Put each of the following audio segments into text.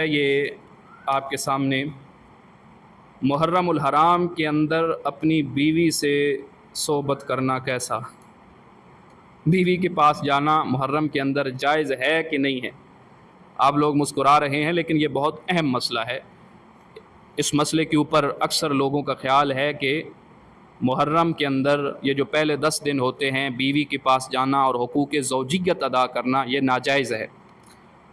یہ آپ کے سامنے محرم الحرام کے اندر اپنی بیوی سے صحبت کرنا کیسا، بیوی کے پاس جانا محرم کے اندر جائز ہے کہ نہیں ہے؟ آپ لوگ مسکرا رہے ہیں لیکن یہ بہت اہم مسئلہ ہے۔ اس مسئلے کے اوپر اکثر لوگوں کا خیال ہے کہ محرم کے اندر یہ جو پہلے 10 دن ہوتے ہیں بیوی کے پاس جانا اور حقوق زوجیت ادا کرنا یہ ناجائز ہے،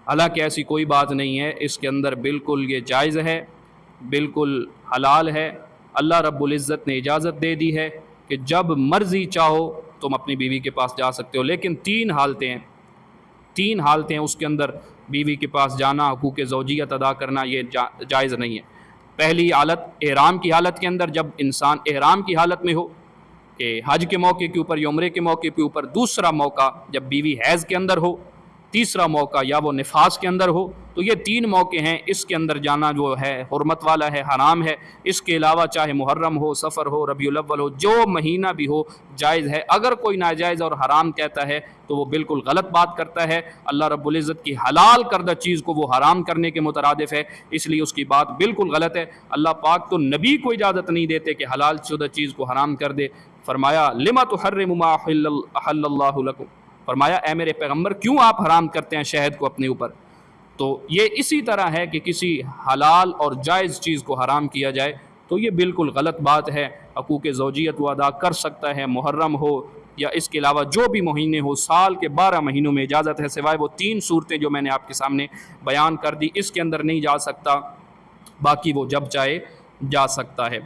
حالانکہ ایسی کوئی بات نہیں ہے، اس کے اندر بالکل یہ جائز ہے، بالکل حلال ہے۔ اللہ رب العزت نے اجازت دے دی ہے کہ جب مرضی چاہو تم اپنی بیوی کے پاس جا سکتے ہو، لیکن تین حالتیں اس کے اندر بیوی کے پاس جانا، حقوق زوجیت ادا کرنا یہ جائز نہیں ہے۔ پہلی حالت احرام کی حالت کے اندر، جب انسان احرام کی حالت میں ہو کہ حج کے موقع کے اوپر یا عمرے کے موقع کے اوپر، دوسرا موقع جب بیوی حیض کے اندر ہو، تیسرا موقع یا وہ نفاس کے اندر ہو، تو یہ 3 موقع ہیں، اس کے اندر جانا جو ہے حرمت والا ہے، حرام ہے۔ اس کے علاوہ چاہے محرم ہو، سفر ہو، ربیع الاول ہو، جو مہینہ بھی ہو جائز ہے۔ اگر کوئی ناجائز اور حرام کہتا ہے تو وہ بالکل غلط بات کرتا ہے، اللہ رب العزت کی حلال کردہ چیز کو وہ حرام کرنے کے مترادف ہے، اس لیے اس کی بات بالکل غلط ہے۔ اللہ پاک تو نبی کو اجازت نہیں دیتے کہ حلال شدہ چیز کو حرام کر دے۔ فرمایا لما تحرم ما احل اللہ لکم، فرمایا اے میرے پیغمبر کیوں آپ حرام کرتے ہیں شہد کو اپنے اوپر؟ تو یہ اسی طرح ہے کہ کسی حلال اور جائز چیز کو حرام کیا جائے تو یہ بالکل غلط بات ہے۔ حقوق زوجیت وہ ادا کر سکتا ہے، محرم ہو یا اس کے علاوہ جو بھی مہینے ہو، سال کے 12 مہینوں میں اجازت ہے، سوائے وہ 3 صورتیں جو میں نے آپ کے سامنے بیان کر دی، اس کے اندر نہیں جا سکتا، باقی وہ جب چاہے جا سکتا ہے۔